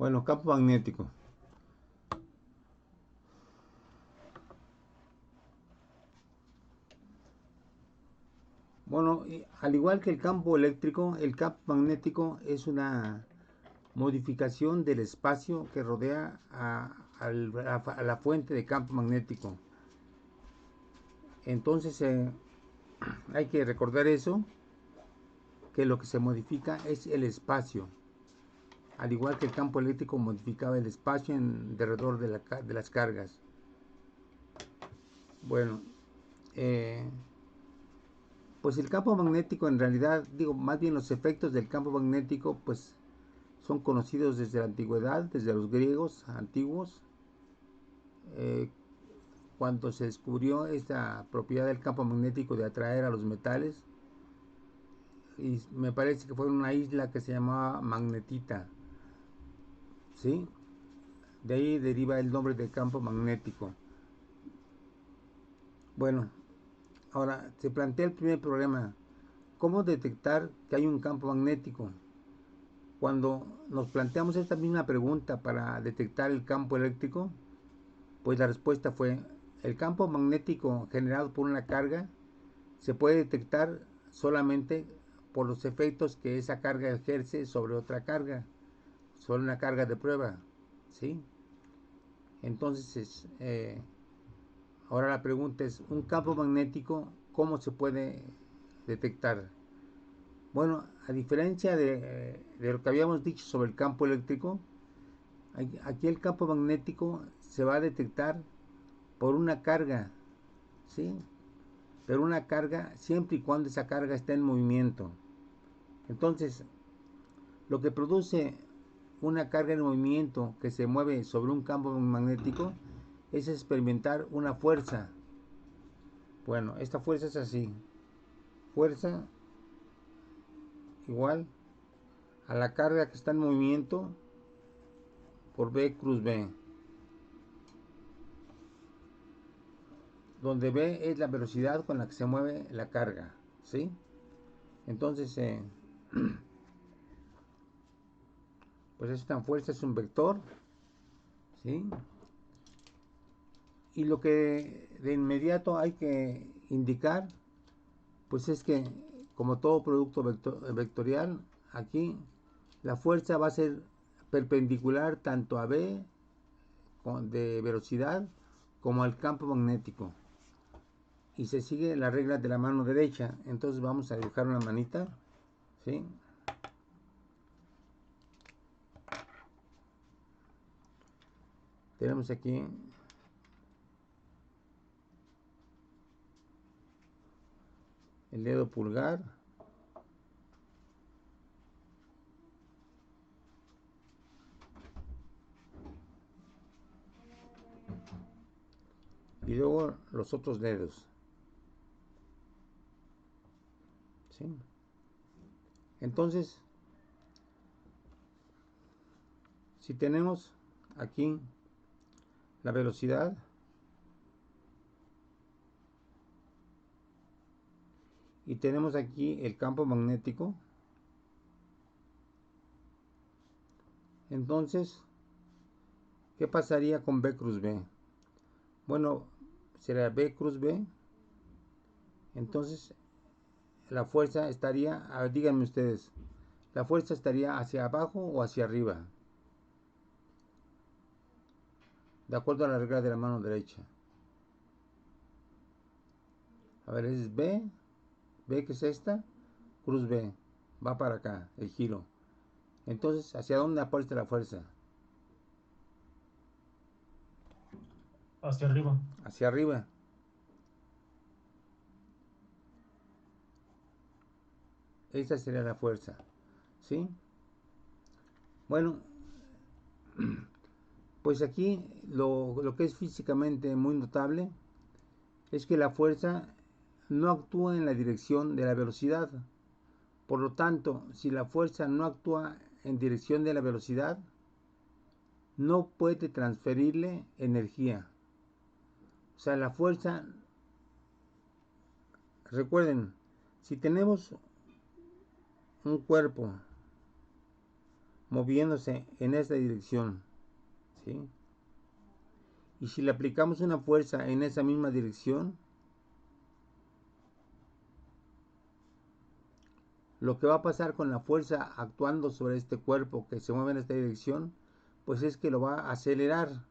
Bueno, campo magnético. Bueno, al igual que el campo eléctrico, el campo magnético es una modificación del espacio que rodea a la fuente de campo magnético. Entonces hay que recordar eso, que lo que se modifica es el espacio, al igual que el campo eléctrico modificaba el espacio alrededor de las cargas. Bueno, eh, pues el campo magnético en realidad, digo, más bien los efectos del campo magnético, pues son conocidos desde la antigüedad, desde los griegos antiguos, eh, cuando se descubrió esta propiedad del campo magnético de atraer a los metales, y me parece que fue en una isla que se llamaba Magnetita, ¿sí? De ahí deriva el nombre de campo magnético. Bueno, ahora se plantea el primer problema. ¿Cómo detectar que hay un campo magnético? Cuando nos planteamos esta misma pregunta para detectar el campo eléctrico, pues la respuesta fue: el campo magnético generado por una carga se puede detectar solamente por los efectos que esa carga ejerce sobre otra carga, sobre una carga de prueba, ¿sí? Entonces, ahora la pregunta es: ¿un campo magnético cómo se puede detectar? Bueno, a diferencia de lo que habíamos dicho sobre el campo eléctrico, aquí el campo magnético se va a detectar por una carga, ¿sí? Pero una carga siempre y cuando esa carga esté en movimiento. Entonces, lo que produce una carga en movimiento que se mueve sobre un campo magnético es experimentar una fuerza. Bueno, esta fuerza es así: fuerza igual a la carga que está en movimiento por B cruz B, donde B es la velocidad con la que se mueve la carga, ¿sí? Entonces, pues esta fuerza es un vector, ¿sí? Y lo que de inmediato hay que indicar, pues es que, como todo producto vectorial, aquí la fuerza va a ser perpendicular tanto a B de velocidad como al campo magnético. Y se sigue la regla de la mano derecha. Entonces vamos a dibujar una manita, ¿sí? Tenemos aquí el dedo pulgar, y luego los otros dedos, ¿sí? Entonces, si tenemos aquí la velocidad y tenemos aquí el campo magnético, entonces, ¿qué pasaría con B cruz B? Bueno, será B cruz B. Entonces, la fuerza estaría, díganme ustedes, ¿la fuerza estaría hacia abajo o hacia arriba? De acuerdo a la regla de la mano derecha. A ver, es B, B que es esta, cruz B, va para acá, el giro. Entonces, ¿hacia dónde apuesta la fuerza? Hacia arriba. Hacia arriba. Esa sería la fuerza, ¿sí? Bueno, pues aquí lo que es físicamente muy notable es que la fuerza no actúa en la dirección de la velocidad. Por lo tanto, si la fuerza no actúa en dirección de la velocidad, no puede transferirle energía. O sea, la fuerza, recuerden, si tenemos un cuerpo moviéndose en esta dirección, ¿sí? Y si le aplicamos una fuerza en esa misma dirección, lo que va a pasar con la fuerza actuando sobre este cuerpo que se mueve en esta dirección, pues es que lo va a acelerar,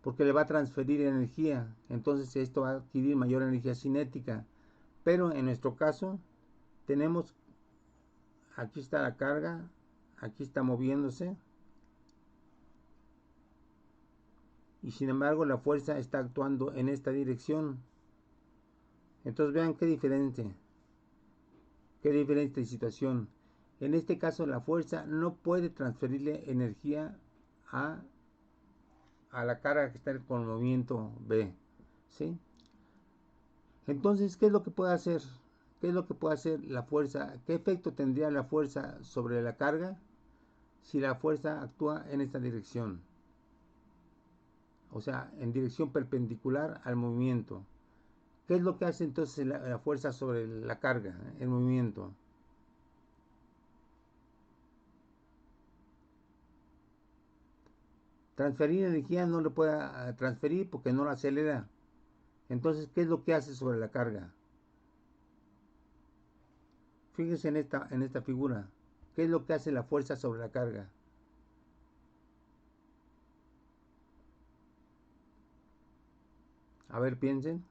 porque le va a transferir energía. Entonces esto va a adquirir mayor energía cinética. Pero en nuestro caso, tenemos, aquí está la carga, aquí está moviéndose, y sin embargo la fuerza está actuando en esta dirección. Entonces vean qué diferente situación. En este caso la fuerza no puede transferirle energía a, a la carga que está con el movimiento B, ¿sí? Entonces, ¿qué es lo que puede hacer? ¿Qué es lo que puede hacer la fuerza? ¿Qué efecto tendría la fuerza sobre la carga si la fuerza actúa en esta dirección? O sea, en dirección perpendicular al movimiento. ¿Qué es lo que hace entonces la fuerza sobre la carga, el movimiento? Transferir energía no lo puede transferir porque no la acelera. Entonces, ¿qué es lo que hace sobre la carga? Fíjense en esta figura. ¿Qué es lo que hace la fuerza sobre la carga? A ver, piensen.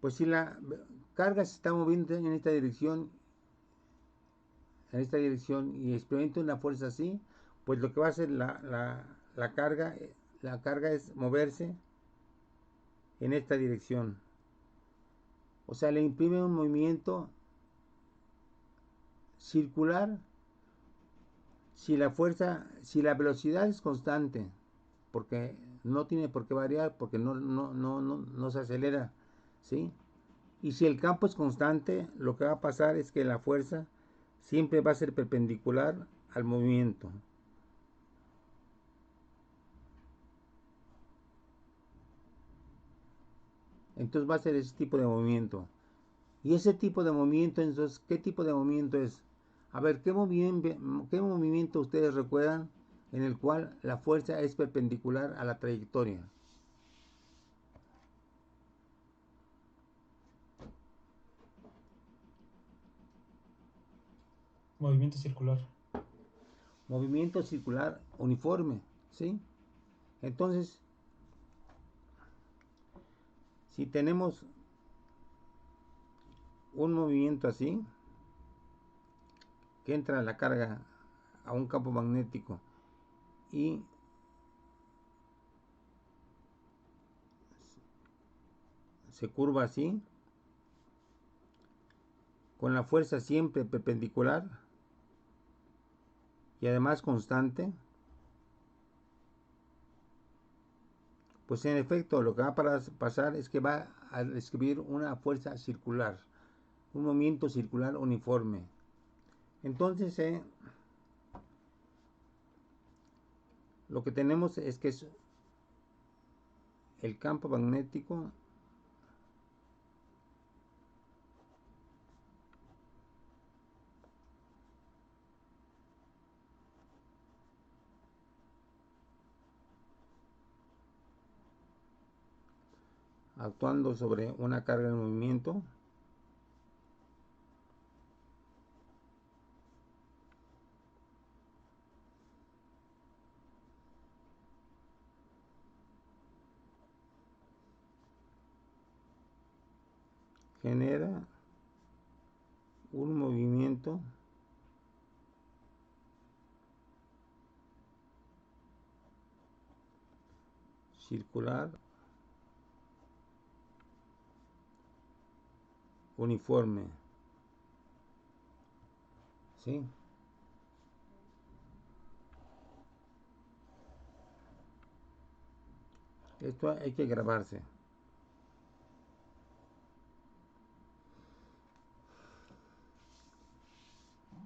Pues si la carga se está moviendo en esta dirección y experimenta una fuerza así, pues lo que va a hacer la carga es moverse en esta dirección. O sea, le imprime un movimiento circular si la velocidad es constante, porque no tiene por qué variar, porque no se acelera, ¿sí? Y si el campo es constante, lo que va a pasar es que la fuerza siempre va a ser perpendicular al movimiento. Entonces va a ser ese tipo de movimiento. Y ese tipo de movimiento, entonces, ¿qué tipo de movimiento es? A ver, qué movimiento ustedes recuerdan en el cual la fuerza es perpendicular a la trayectoria? Movimiento circular. Movimiento circular uniforme, ¿sí? Entonces, si tenemos un movimiento así, que entra la carga a un campo magnético y se curva así, con la fuerza siempre perpendicular y además constante, pues en efecto lo que va a pasar es que va a describir una fuerza circular, un movimiento circular uniforme. Entonces, lo que tenemos es que es el campo magnético actuando sobre una carga en movimiento genera un movimiento circular uniforme, ¿sí? Esto hay que grabarse.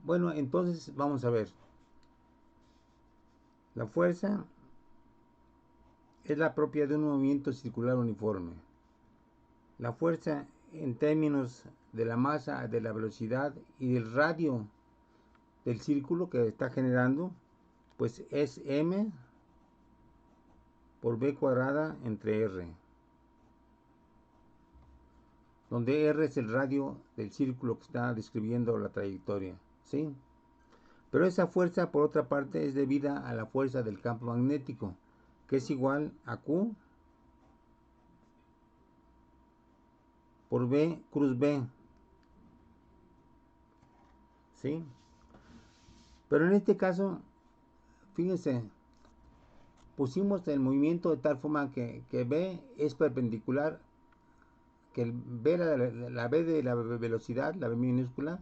Bueno, entonces vamos a ver. La fuerza es la propia de un movimiento circular uniforme. La fuerza en términos de la masa, de la velocidad y del radio del círculo que está generando, pues es m por b cuadrada entre r, donde r es el radio del círculo que está describiendo la trayectoria, ¿sí? Pero esa fuerza, por otra parte, es debida a la fuerza del campo magnético, que es igual a Q por B cruz B, ¿sí? Pero en este caso, fíjense, pusimos el movimiento de tal forma que B es perpendicular, que el B, la B de la velocidad, la B minúscula,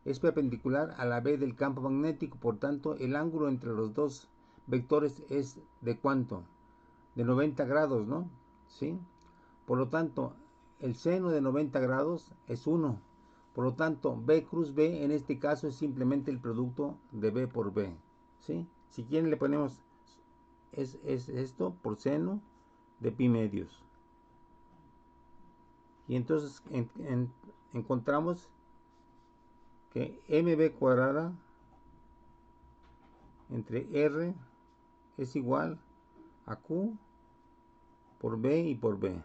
es perpendicular a la B del campo magnético. Por tanto, el ángulo entre los dos vectores es de ¿cuánto? De 90 grados, ¿no? ¿Sí? Por lo tanto, el seno de 90 grados es 1. Por lo tanto, B cruz B en este caso es simplemente el producto de B por B, ¿sí? Si quieren le ponemos es esto por seno de pi medios. Y entonces encontramos que mb cuadrada entre r es igual a q por b y por b,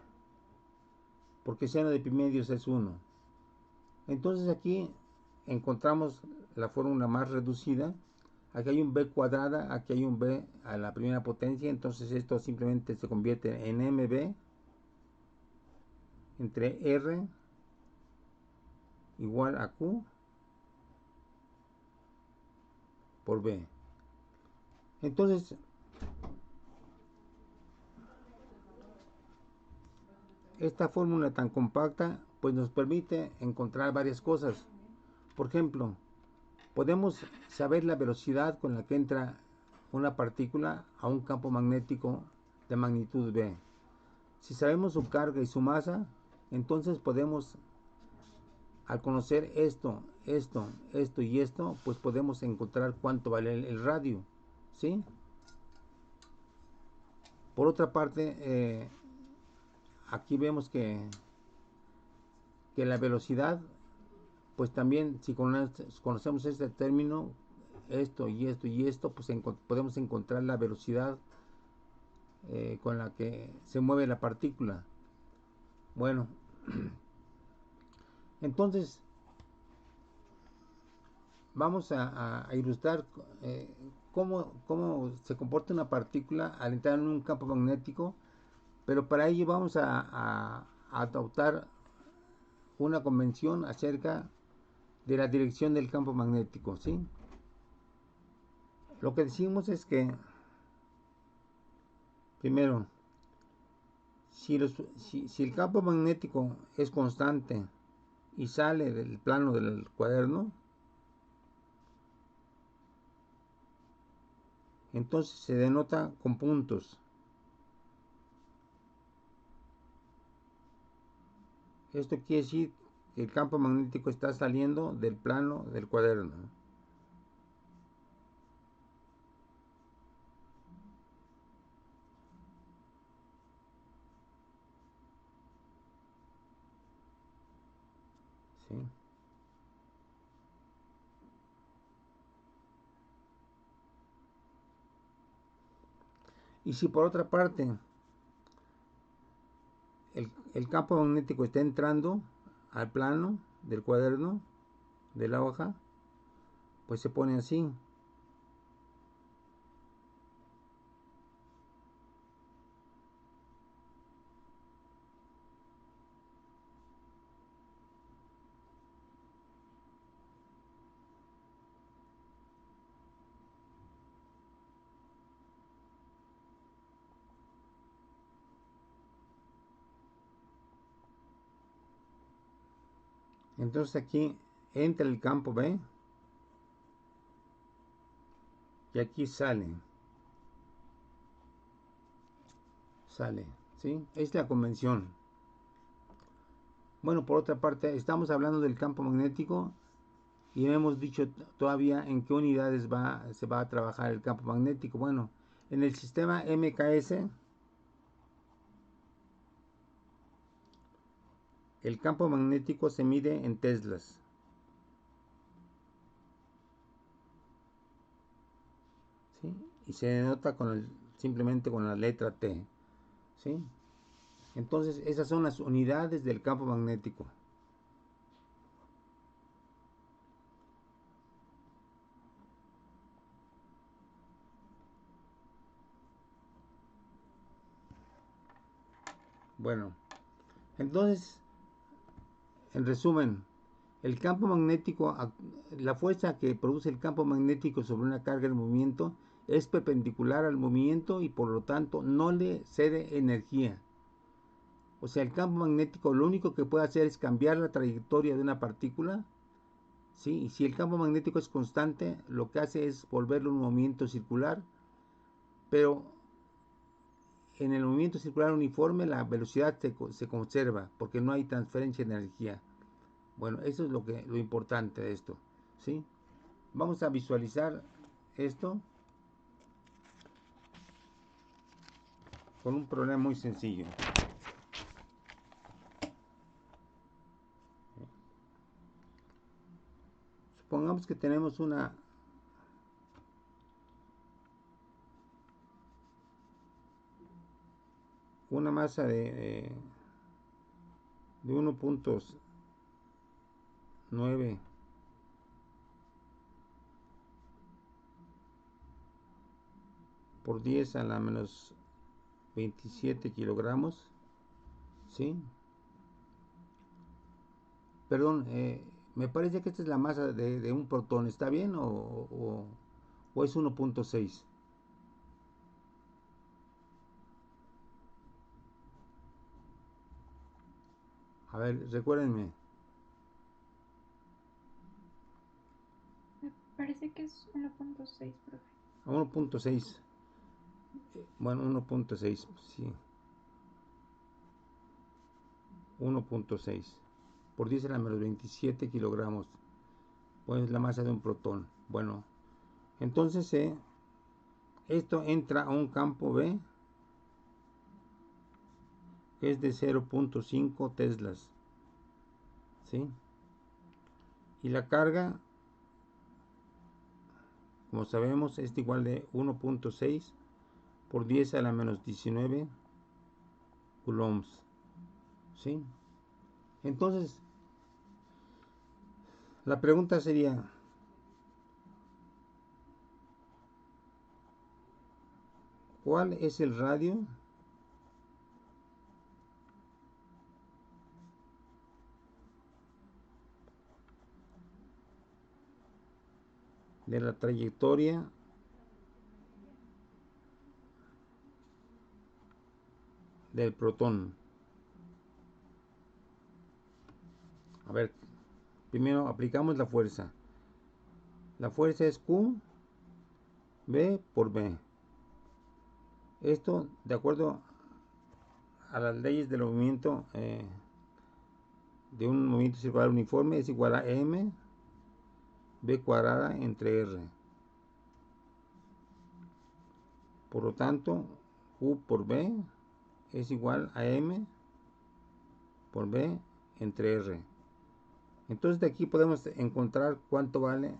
porque seno de pi medios es 1. Entonces aquí encontramos la fórmula más reducida. Aquí hay un b cuadrada, aquí hay un b a la primera potencia, entonces esto simplemente se convierte en mb entre r igual a q por b. Entonces, esta fórmula tan compacta pues nos permite encontrar varias cosas. Por ejemplo, podemos saber la velocidad con la que entra una partícula a un campo magnético de magnitud b. Si sabemos su carga y su masa, entonces podemos, al conocer esto y esto, pues podemos encontrar cuánto vale el radio, ¿sí? Por otra parte, aquí vemos que la velocidad, pues también si conocemos este término, esto y esto y esto, pues podemos encontrar la velocidad con la que se mueve la partícula. Bueno, entonces vamos a ilustrar cómo se comporta una partícula al entrar en un campo magnético, pero para ello vamos a adoptar una convención acerca de la dirección del campo magnético, ¿sí? Lo que decimos es que, primero, si el campo magnético es constante y sale del plano del cuaderno, entonces se denota con puntos. Esto quiere decir que el campo magnético está saliendo del plano del cuaderno. ¿Sí? Y si por otra parte el campo magnético está entrando al plano del cuaderno, de la hoja, pues se pone así. Entonces aquí entra el campo B y aquí sale, ¿sí? Es la convención. Bueno, por otra parte, estamos hablando del campo magnético y no hemos dicho todavía en qué unidades se va a trabajar el campo magnético. Bueno, en el sistema MKS, El campo magnético se mide en teslas. ¿Sí? Y se denota simplemente con la letra T. ¿Sí? Entonces, esas son las unidades del campo magnético. Bueno, entonces, en resumen, el campo magnético, la fuerza que produce el campo magnético sobre una carga en movimiento es perpendicular al movimiento y por lo tanto no le cede energía. O sea, el campo magnético lo único que puede hacer es cambiar la trayectoria de una partícula, ¿sí? Y si el campo magnético es constante, lo que hace es volverlo un movimiento circular, pero en el movimiento circular uniforme la velocidad se conserva porque no hay transferencia de energía. Bueno, eso es lo importante de esto, ¿sí? Vamos a visualizar esto con un problema muy sencillo. Supongamos que tenemos una masa de 1.9 por 10 a la menos 27 kilogramos, ¿sí? Perdón, me parece que esta es la masa de un protón, ¿está bien o es 1.6? A ver, recuérdenme. Me parece que es 1.6, profe. 1.6. Bueno, 1.6, sí. 1.6 por 10 a la menos 27 kilogramos. Pues la masa de un protón. Bueno, entonces esto entra a un campo B que es de 0.5 teslas, ¿sí? Y la carga, como sabemos, es igual de 1.6 por 10 a la menos 19 coulombs, ¿sí? Entonces, la pregunta sería, ¿cuál es el radio de la trayectoria del protón? A ver, primero aplicamos la fuerza. La fuerza es Q, B por B. Esto, de acuerdo a las leyes del movimiento de un movimiento circular uniforme, es igual a M, B cuadrada entre R. Por lo tanto, Q por B es igual a M por B entre R. Entonces de aquí podemos encontrar cuánto vale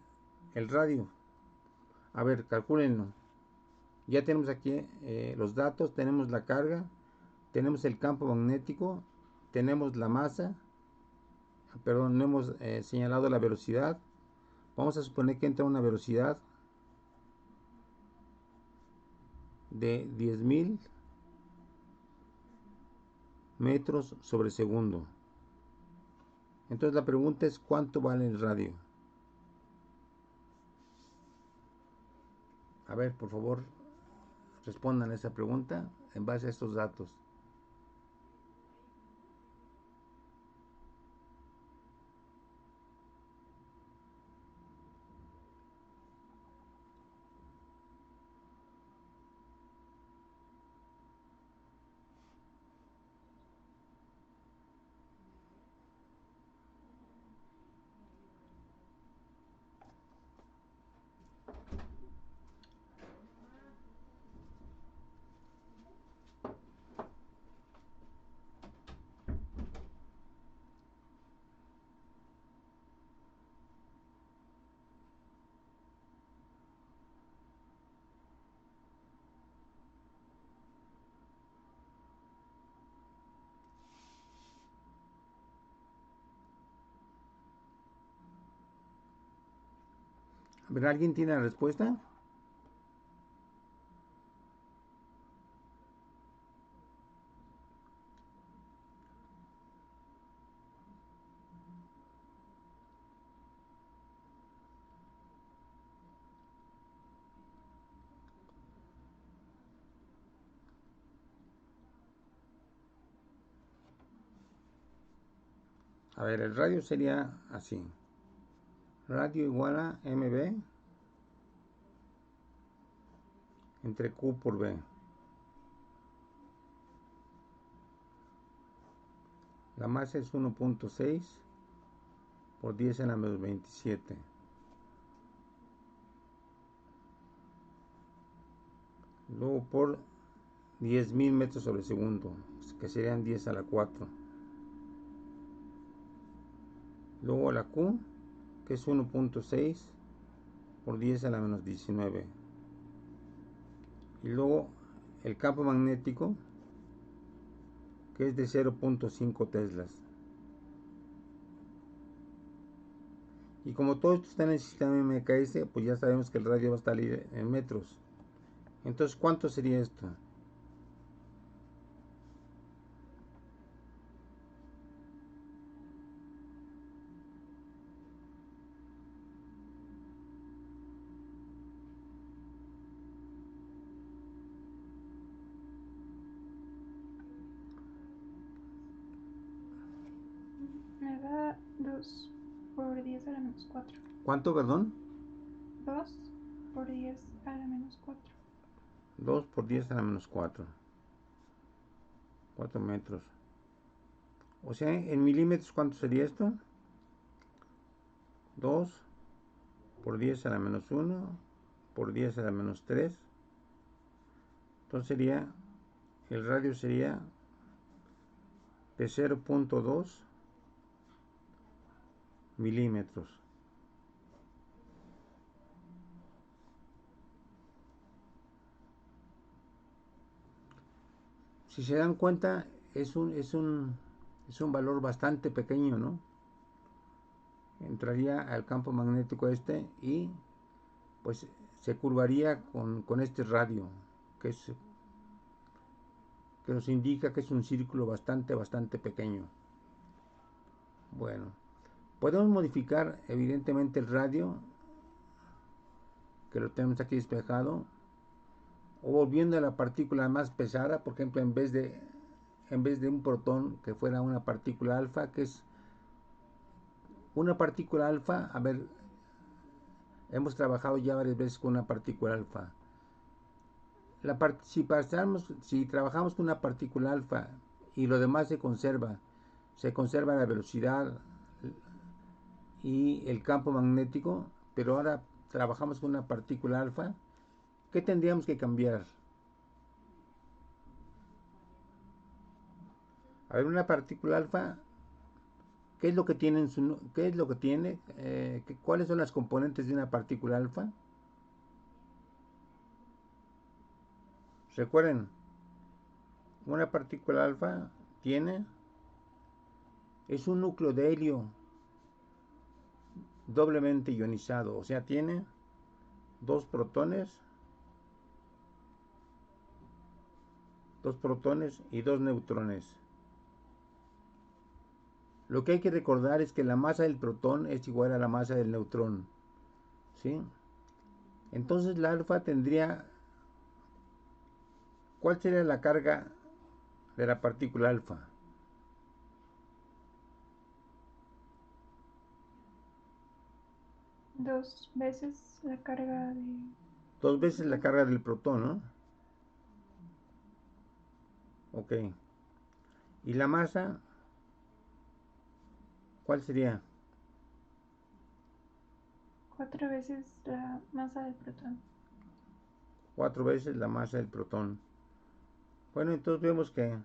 el radio. A ver, calcúlenlo. Ya tenemos aquí los datos, tenemos la carga, tenemos el campo magnético, tenemos la masa, perdón, no hemos señalado la velocidad. Vamos a suponer que entra a una velocidad de 10.000 metros sobre segundo. Entonces la pregunta es ¿cuánto vale el radio? A ver, por favor, respondan a esa pregunta en base a estos datos. ¿Verdad? ¿Alguien tiene la respuesta? A ver, el radio sería así. Radio igual a MB entre Q por B. La masa es 1.6 por 10 en la menos 27. Luego por 10.000 metros sobre segundo, que serían 10 a la 4. Luego la Q, que es 1.6 por 10 a la menos 19. Y luego el campo magnético, que es de 0.5 teslas. Y como todo esto está en el sistema MKS, pues ya sabemos que el radio va a salir en metros. Entonces, ¿cuánto sería esto? Me da 2 por 10 a la menos 4. ¿Cuánto, perdón? 2 por 10 a la menos 4. 2 por 10 a la menos 4. 4 metros. O sea, en milímetros, ¿cuánto sería esto? 2 por 10 a la menos 1 por 10 a la menos 3. Entonces sería, el radio sería de 0.2 milímetros. Si se dan cuenta, es un valor bastante pequeño, ¿no? Entraría al campo magnético este y pues se curvaría con este radio, que nos indica que es un círculo bastante pequeño. Bueno, podemos modificar evidentemente el radio, que lo tenemos aquí despejado, o volviendo a la partícula más pesada, por ejemplo, en vez de un protón, que fuera una partícula alfa, que es una partícula alfa. A ver, hemos trabajado ya varias veces con una partícula alfa. Si trabajamos con una partícula alfa y lo demás se conserva la velocidad y el campo magnético, pero ahora trabajamos con una partícula alfa, ¿qué tendríamos que cambiar? A ver, una partícula alfa, ¿qué es lo que tiene qué es lo que tiene? ¿Cuáles son las componentes de una partícula alfa? Recuerden, una partícula alfa es un núcleo de helio doblemente ionizado, o sea, tiene dos protones y dos neutrones. Lo que hay que recordar es que la masa del protón es igual a la masa del neutrón, ¿sí? Entonces la alfa tendría, ¿cuál sería la carga de la partícula alfa? Dos veces la carga de... Dos veces la carga del protón, ¿no? Ok. ¿Y la masa? ¿Cuál sería? 4 veces la masa del protón. 4 veces la masa del protón. Bueno, entonces vemos que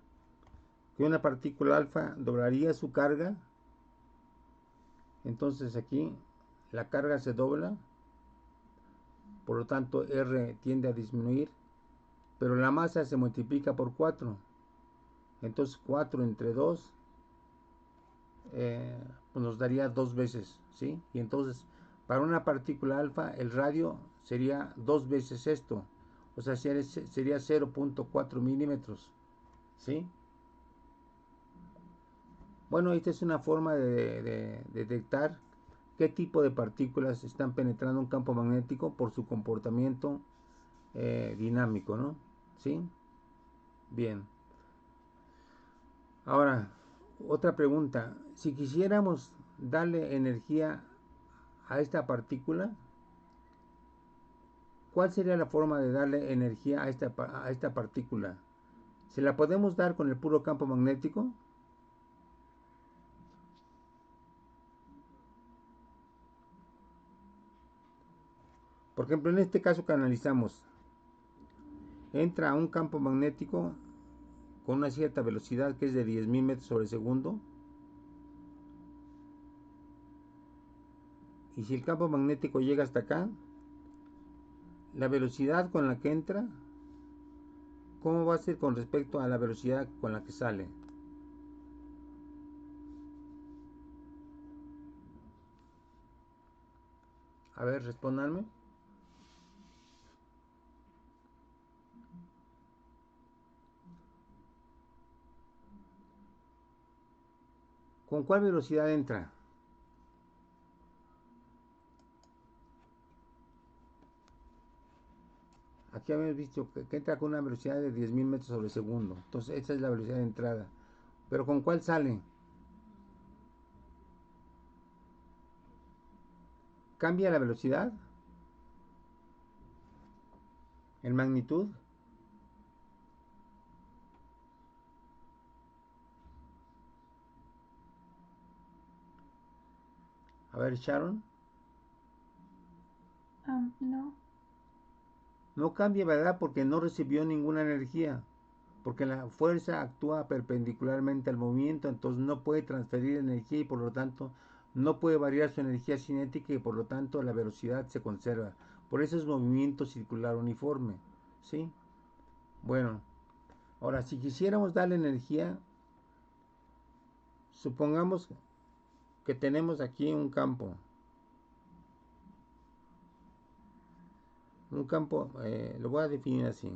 una partícula alfa doblaría su carga. Entonces aquí la carga se dobla, por lo tanto R tiende a disminuir, pero la masa se multiplica por 4. Entonces 4 entre 2 pues nos daría 2 veces, ¿sí? Y entonces Para una partícula alfa, el radio sería 2 veces esto. O sea, sería 0.4 milímetros. ¿Sí? Bueno, esta es una forma de detectar qué tipo de partículas están penetrando un campo magnético por su comportamiento dinámico, ¿no? ¿Sí? Bien. Ahora, otra pregunta. Si quisiéramos darle energía a esta partícula, ¿cuál sería la forma de darle energía a esta partícula? ¿Se la podemos dar con el puro campo magnético? Por ejemplo, en este caso que analizamos, entra a un campo magnético con una cierta velocidad que es de 10.000 metros sobre segundo. Y si el campo magnético llega hasta acá, la velocidad con la que entra, ¿cómo va a ser con respecto a la velocidad con la que sale? A ver, respóndanme. ¿Con cuál velocidad entra? Aquí habíamos visto que entra con una velocidad de 10.000 metros sobre segundo. Entonces, esa es la velocidad de entrada. ¿Pero con cuál sale? ¿Cambia la velocidad? ¿En magnitud? A ver, Sharon. No. No cambia, ¿verdad? Porque no recibió ninguna energía. Porque la fuerza actúa perpendicularmente al movimiento, entonces no puede transferir energía y por lo tanto no puede variar su energía cinética y por lo tanto la velocidad se conserva. Por eso es movimiento circular uniforme. ¿Sí? Bueno, ahora si quisiéramos darle energía, supongamos que tenemos aquí un campo. Un campo, lo voy a definir así.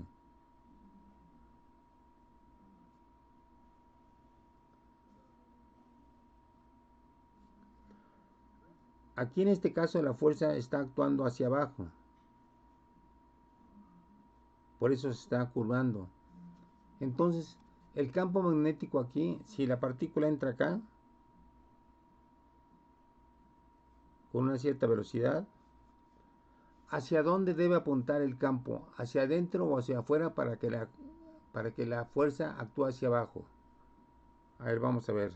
Aquí en este caso la fuerza está actuando hacia abajo. Por eso se está curvando. Entonces, el campo magnético aquí, si la partícula entra acá, con una cierta velocidad, ¿hacia dónde debe apuntar el campo? ¿Hacia adentro o hacia afuera para que la fuerza actúe hacia abajo? A ver, vamos a ver.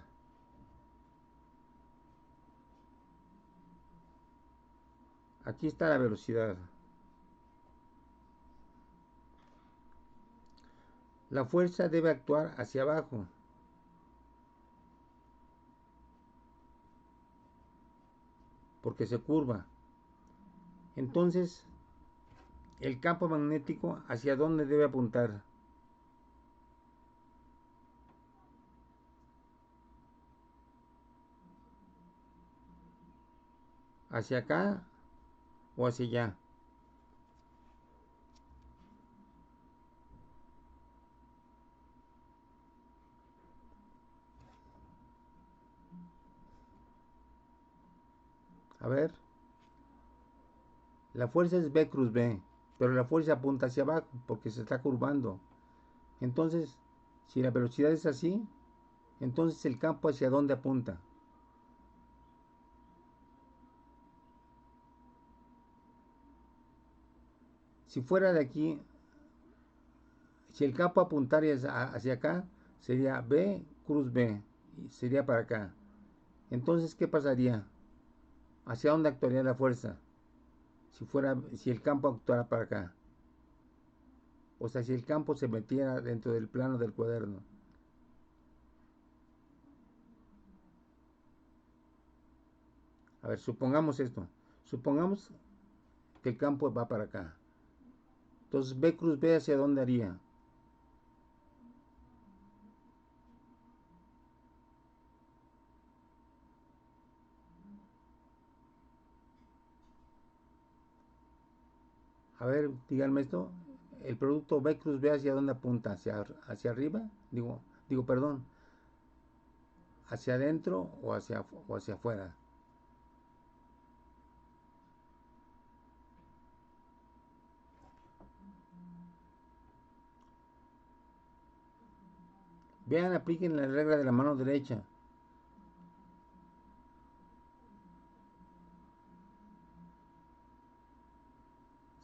Aquí está la velocidad. La fuerza debe actuar hacia abajo, porque se curva. Entonces, el campo magnético, ¿hacia dónde debe apuntar? ¿Hacia acá o hacia allá? A ver, la fuerza es B cruz B, pero la fuerza apunta hacia abajo porque se está curvando. Entonces, si la velocidad es así, entonces el campo hacia dónde apunta. Si fuera de aquí, si el campo apuntara hacia acá, sería B cruz B, y sería para acá. Entonces, ¿qué pasaría? ¿Hacia dónde actuaría la fuerza? Si el campo actuara para acá. O sea, si el campo se metiera dentro del plano del cuaderno. A ver, supongamos esto. Supongamos que el campo va para acá. Entonces, B cruz B, ¿hacia dónde haría? A ver, díganme esto. El producto B cruz B, ¿hacia dónde apunta? ¿Hacia arriba? Perdón, ¿hacia adentro o hacia afuera? Vean, apliquen la regla de la mano derecha.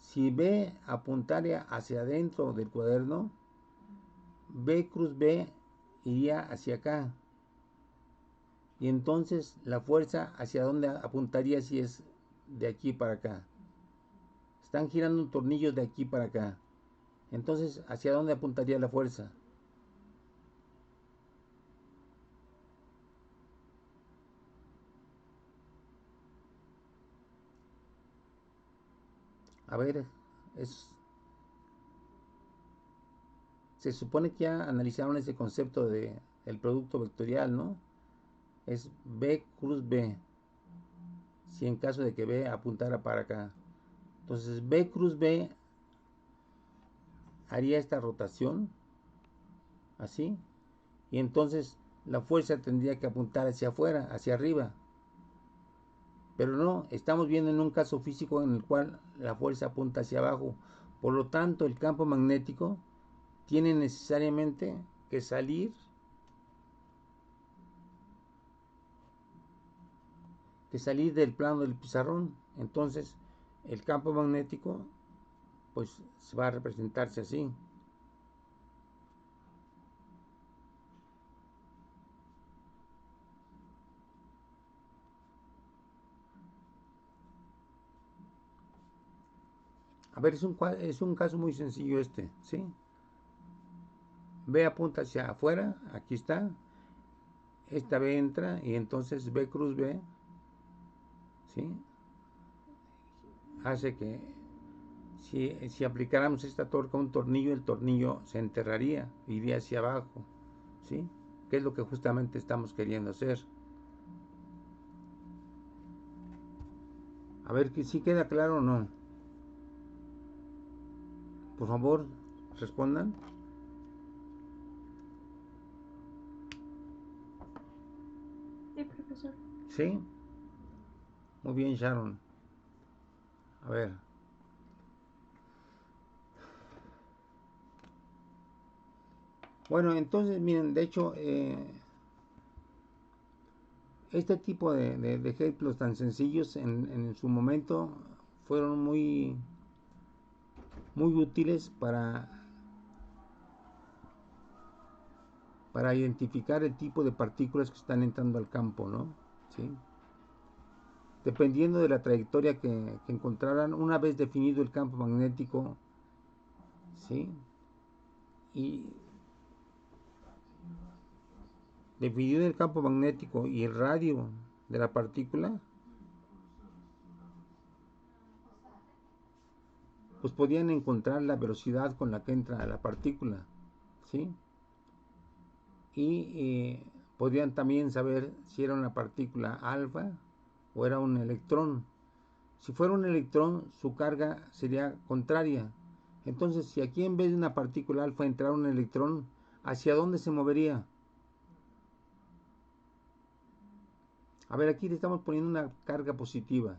Si B apuntaría hacia adentro del cuaderno, B cruz B iría hacia acá. Y entonces la fuerza hacia dónde apuntaría si es de aquí para acá. Están girando un tornillo de aquí para acá. Entonces, ¿hacia dónde apuntaría la fuerza? A ver, se supone que ya analizaron ese concepto de el producto vectorial, ¿no? Es B cruz B, si en caso de que B apuntara para acá. Entonces, B cruz B haría esta rotación, así, y entonces la fuerza tendría que apuntar hacia afuera, hacia arriba. Pero no, estamos viendo en un caso físico en el cual la fuerza apunta hacia abajo. Por lo tanto, el campo magnético tiene necesariamente que salir del plano del pizarrón. Entonces, el campo magnético pues va a representarse así. A ver, es un caso muy sencillo este, ¿sí? B apunta hacia afuera, aquí está. Esta B entra y entonces B cruz B, ¿sí? Hace que si aplicáramos esta torca a un tornillo, el tornillo se enterraría, iría hacia abajo, ¿sí? Que es lo que justamente estamos queriendo hacer. A ver si queda claro o no. Por favor, respondan. Sí, profesor. ¿Sí? Muy bien, Sharon. A ver. Bueno, entonces, miren, de hecho, este tipo de ejemplos tan sencillos en su momento fueron muy útiles para identificar el tipo de partículas que están entrando al campo, ¿no? ¿Sí? Dependiendo de la trayectoria que encontraran, una vez definido el campo magnético, ¿sí? Y definido el campo magnético y el radio de la partícula, pues podían encontrar la velocidad con la que entra la partícula, ¿sí? Y podían también saber si era una partícula alfa o era un electrón. Si fuera un electrón, su carga sería contraria. Entonces, si aquí en vez de una partícula alfa entrara un electrón, ¿hacia dónde se movería? A ver, aquí le estamos poniendo una carga positiva.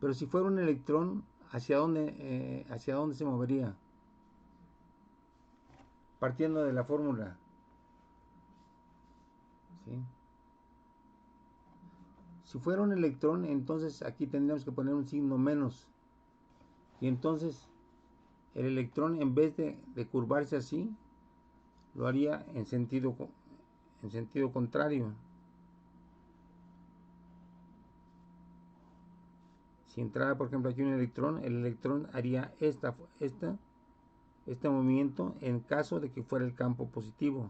Pero si fuera un electrón, hacia dónde se movería? Partiendo de la fórmula, ¿sí? Si fuera un electrón, entonces aquí tendríamos que poner un signo menos. Y entonces el electrón, en vez de curvarse así, lo haría en sentido contrario. Si entrara, por ejemplo, aquí un electrón, el electrón haría este movimiento en caso de que fuera el campo positivo.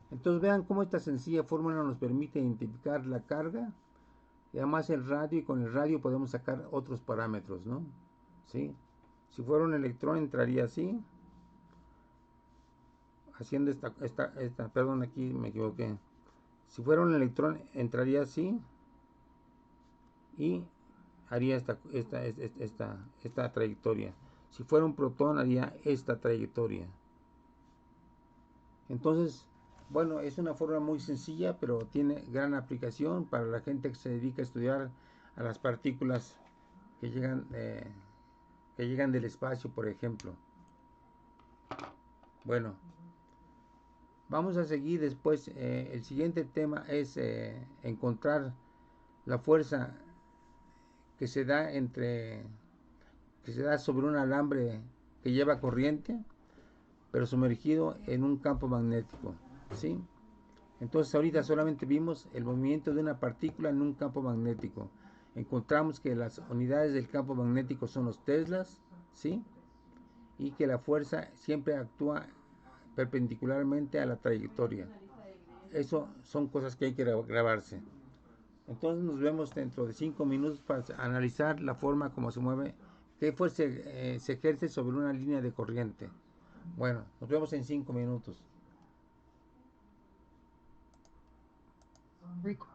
Entonces vean cómo esta sencilla fórmula nos permite identificar la carga y además el radio, y con el radio podemos sacar otros parámetros, ¿no? ¿Sí? Si fuera un electrón entraría así, haciendo perdón, aquí me equivoqué. Si fuera un electrón, entraría así y haría esta trayectoria. Si fuera un protón, haría esta trayectoria. Entonces, bueno, es una forma muy sencilla, pero tiene gran aplicación para la gente que se dedica a estudiar a las partículas que llegan del espacio, por ejemplo. Bueno, vamos a seguir después. El siguiente tema es encontrar la fuerza que se da sobre un alambre que lleva corriente, pero sumergido en un campo magnético, ¿sí? Entonces ahorita solamente vimos el movimiento de una partícula en un campo magnético. Encontramos que las unidades del campo magnético son los teslas, ¿sí? Y que la fuerza siempre actúa perpendicularmente a la trayectoria. Eso son cosas que hay que grabarse. Entonces nos vemos dentro de 5 minutos para analizar la forma como se mueve, qué fuerza se ejerce sobre una línea de corriente. Bueno, nos vemos en 5 minutos. Rico.